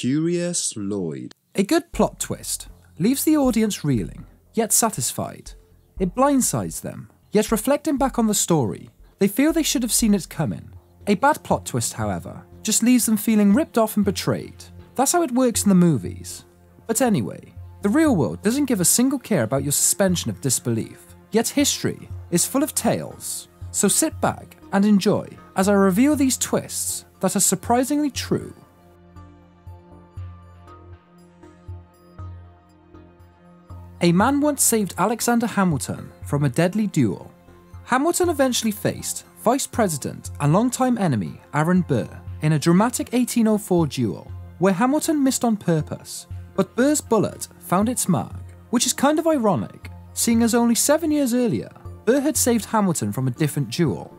Curious Lloyd. A good plot twist leaves the audience reeling, yet satisfied. It blindsides them, yet reflecting back on the story, they feel they should have seen it coming. A bad plot twist, however, just leaves them feeling ripped off and betrayed. That's how it works in the movies. But anyway, the real world doesn't give a single care about your suspension of disbelief, yet history is full of tales. So sit back and enjoy as I reveal these twists that are surprisingly true. A man once saved Alexander Hamilton from a deadly duel. Hamilton eventually faced Vice President and longtime enemy Aaron Burr in a dramatic 1804 duel where Hamilton missed on purpose, but Burr's bullet found its mark, which is kind of ironic, seeing as only 7 years earlier, Burr had saved Hamilton from a different duel.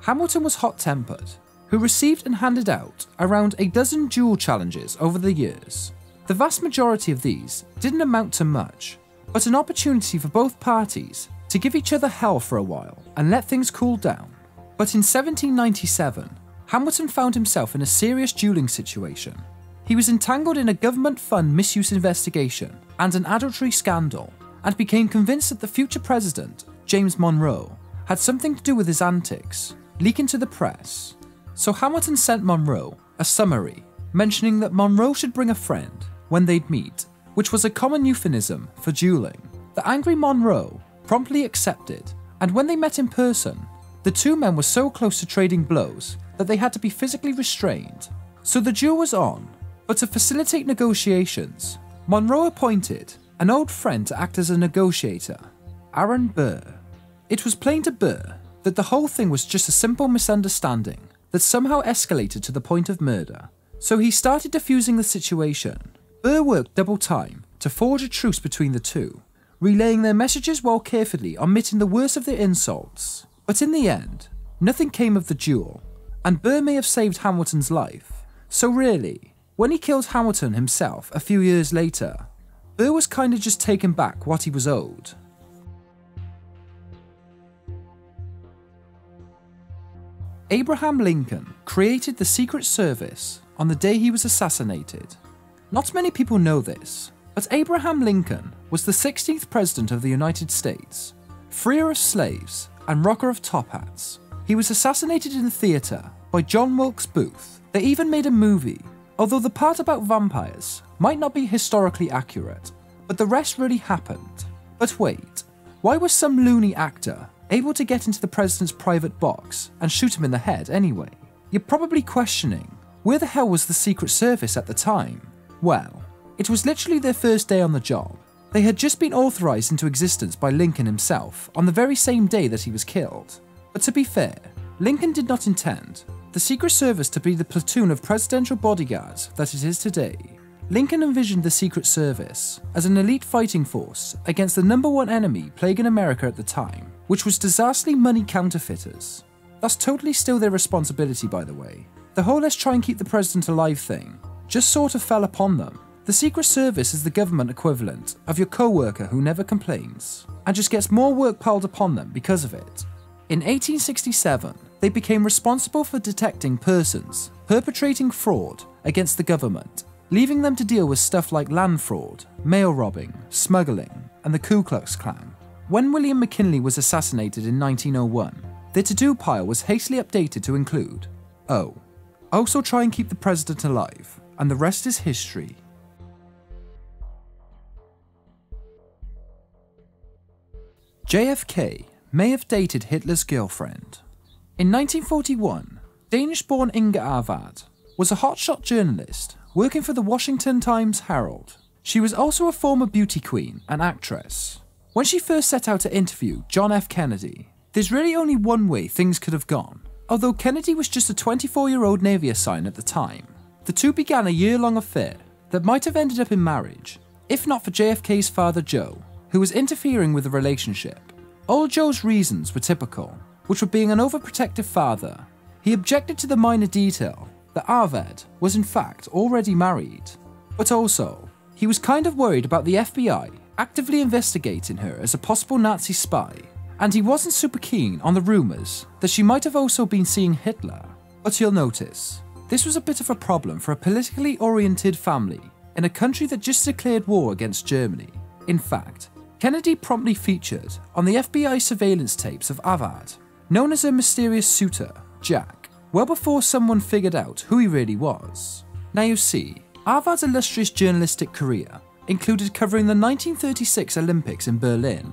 Hamilton was hot-tempered, who received and handed out around a dozen duel challenges over the years. The vast majority of these didn't amount to much, but an opportunity for both parties to give each other hell for a while and let things cool down. But in 1797, Hamilton found himself in a serious dueling situation. He was entangled in a government-fund misuse investigation and an adultery scandal, and became convinced that the future president, James Monroe, had something to do with his antics, leaking to the press. So Hamilton sent Monroe a summary mentioning that Monroe should bring a friend when they'd meet, which was a common euphemism for dueling. The angry Monroe promptly accepted, and when they met in person, the two men were so close to trading blows that they had to be physically restrained. So the duel was on, but to facilitate negotiations, Monroe appointed an old friend to act as a negotiator, Aaron Burr. It was plain to Burr that the whole thing was just a simple misunderstanding that somehow escalated to the point of murder, so he started diffusing the situation. Burr worked double time to forge a truce between the two, relaying their messages while carefully omitting the worst of their insults. But in the end, nothing came of the duel, and Burr may have saved Hamilton's life. So really, when he killed Hamilton himself a few years later, Burr was kinda just taking back what he was owed. Abraham Lincoln created the Secret Service on the day he was assassinated. Not many people know this, but Abraham Lincoln was the 16th President of the United States, freer of slaves and rocker of top hats. He was assassinated in the theatre by John Wilkes Booth. They even made a movie, although the part about vampires might not be historically accurate, but the rest really happened. But wait, why was some loony actor able to get into the president's private box and shoot him in the head anyway? You're probably questioning, where the hell was the Secret Service at the time? Well, it was literally their first day on the job. They had just been authorised into existence by Lincoln himself on the very same day that he was killed. But to be fair, Lincoln did not intend the Secret Service to be the platoon of presidential bodyguards that it is today. Lincoln envisioned the Secret Service as an elite fighting force against the #1 enemy plaguing America at the time, which was disastrously money counterfeiters. That's totally still their responsibility, by the way. The whole "let's try and keep the president alive" thing just sort of fell upon them. The Secret Service is the government equivalent of your co-worker who never complains, and just gets more work piled upon them because of it. In 1867, they became responsible for detecting persons perpetrating fraud against the government, leaving them to deal with stuff like land fraud, mail robbing, smuggling, and the Ku Klux Klan. When William McKinley was assassinated in 1901, their to-do pile was hastily updated to include, oh, also try and keep the president alive, and the rest is history. JFK may have dated Hitler's girlfriend. In 1941, Danish-born Inge Arvad was a hotshot journalist working for the Washington Times-Herald. She was also a former beauty queen and actress. When she first set out to interview John F. Kennedy, there's really only one way things could have gone. Although Kennedy was just a 24-year-old Navy assigned at the time, the two began a year-long affair that might have ended up in marriage, if not for JFK's father Joe, who was interfering with the relationship. Old Joe's reasons were typical, which were being an overprotective father. He objected to the minor detail that Arvad was in fact already married, but also, he was kind of worried about the FBI actively investigating her as a possible Nazi spy, and he wasn't super keen on the rumours that she might have also been seeing Hitler. But you'll notice, this was a bit of a problem for a politically oriented family in a country that just declared war against Germany. In fact, Kennedy promptly featured on the FBI surveillance tapes of Avad, known as a mysterious suitor, Jack, well before someone figured out who he really was. Now you see, Avad's illustrious journalistic career included covering the 1936 Olympics in Berlin.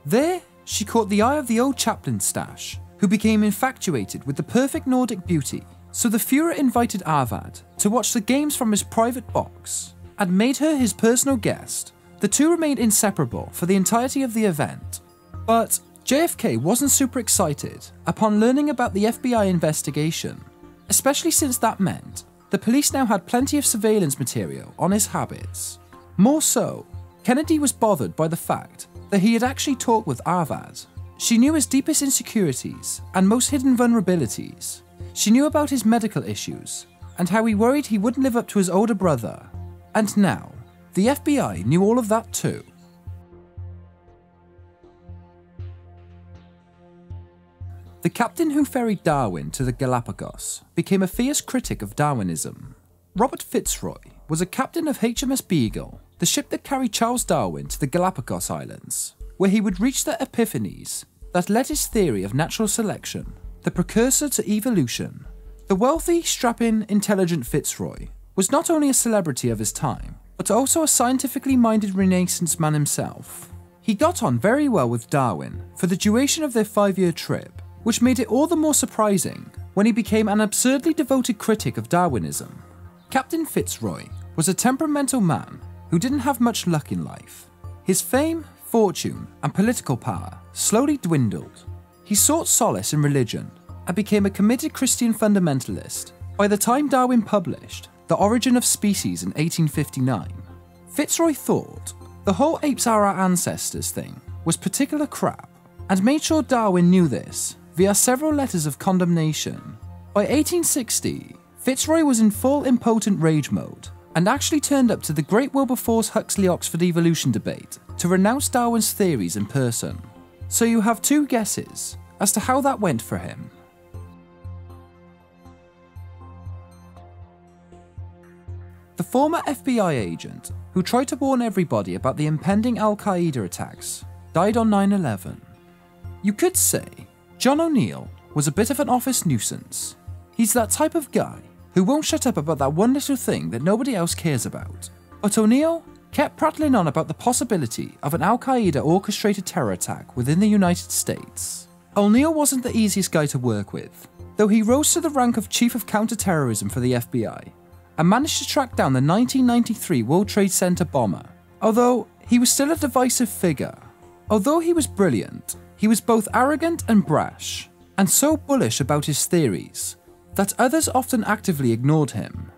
There, she caught the eye of the old Chaplin stash, who became infatuated with the perfect Nordic beauty, so the Führer invited Avad to watch the games from his private box, and made her his personal guest. The two remained inseparable for the entirety of the event. But JFK wasn't super excited upon learning about the FBI investigation, especially since that meant the police now had plenty of surveillance material on his habits. More so, Kennedy was bothered by the fact that he had actually talked with Avad. She knew his deepest insecurities and most hidden vulnerabilities. She knew about his medical issues and how he worried he wouldn't live up to his older brother. And now, the FBI knew all of that too. The captain who ferried Darwin to the Galapagos became a fierce critic of Darwinism. Robert Fitzroy was a captain of HMS Beagle, the ship that carried Charles Darwin to the Galapagos Islands, where he would reach the epiphanies that led his theory of natural selection, the precursor to evolution. The wealthy, strapping, intelligent Fitzroy was not only a celebrity of his time, but also a scientifically minded Renaissance man himself. He got on very well with Darwin for the duration of their 5-year trip, which made it all the more surprising when he became an absurdly devoted critic of Darwinism. Captain Fitzroy was a temperamental man who didn't have much luck in life. His fame, fortune, and political power slowly dwindled. He sought solace in religion and became a committed Christian fundamentalist by the time Darwin published The Origin of Species in 1859. Fitzroy thought the whole apes are our ancestors thing was particular crap, and made sure Darwin knew this via several letters of condemnation. By 1860, Fitzroy was in full impotent rage mode and actually turned up to the Great Wilberforce Huxley-Oxford evolution debate to renounce Darwin's theories in person. So you have two guesses as to how that went for him. The former FBI agent who tried to warn everybody about the impending Al-Qaeda attacks died on 9/11. You could say John O'Neill was a bit of an office nuisance. He's that type of guy who won't shut up about that one little thing that nobody else cares about. But O'Neill kept prattling on about the possibility of an Al-Qaeda orchestrated terror attack within the United States. O'Neill wasn't the easiest guy to work with, though he rose to the rank of Chief of Counterterrorism for the FBI and managed to track down the 1993 World Trade Center bomber, although he was still a divisive figure. Although he was brilliant, he was both arrogant and brash, and so bullish about his theories that others often actively ignored him.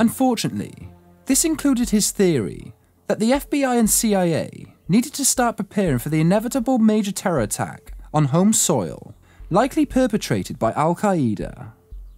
Unfortunately, this included his theory that the FBI and CIA needed to start preparing for the inevitable major terror attack on home soil, likely perpetrated by Al-Qaeda.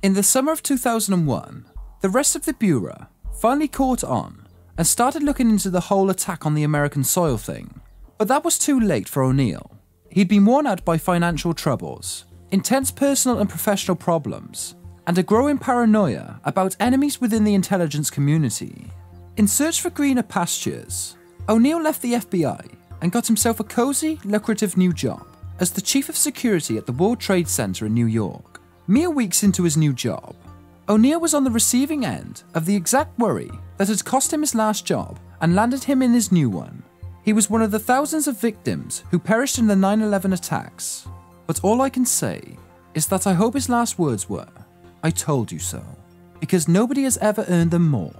In the summer of 2001, the rest of the Bureau finally caught on and started looking into the whole attack on the American soil thing. But that was too late for O'Neill. He'd been worn out by financial troubles, intense personal and professional problems, and a growing paranoia about enemies within the intelligence community. In search for greener pastures, O'Neill left the FBI and got himself a cozy, lucrative new job as the chief of security at the World Trade Center in New York. Mere weeks into his new job, O'Neill was on the receiving end of the exact worry that had cost him his last job and landed him in his new one. He was one of the thousands of victims who perished in the 9/11 attacks. But all I can say is that I hope his last words were, "I told you so," because nobody has ever earned them more.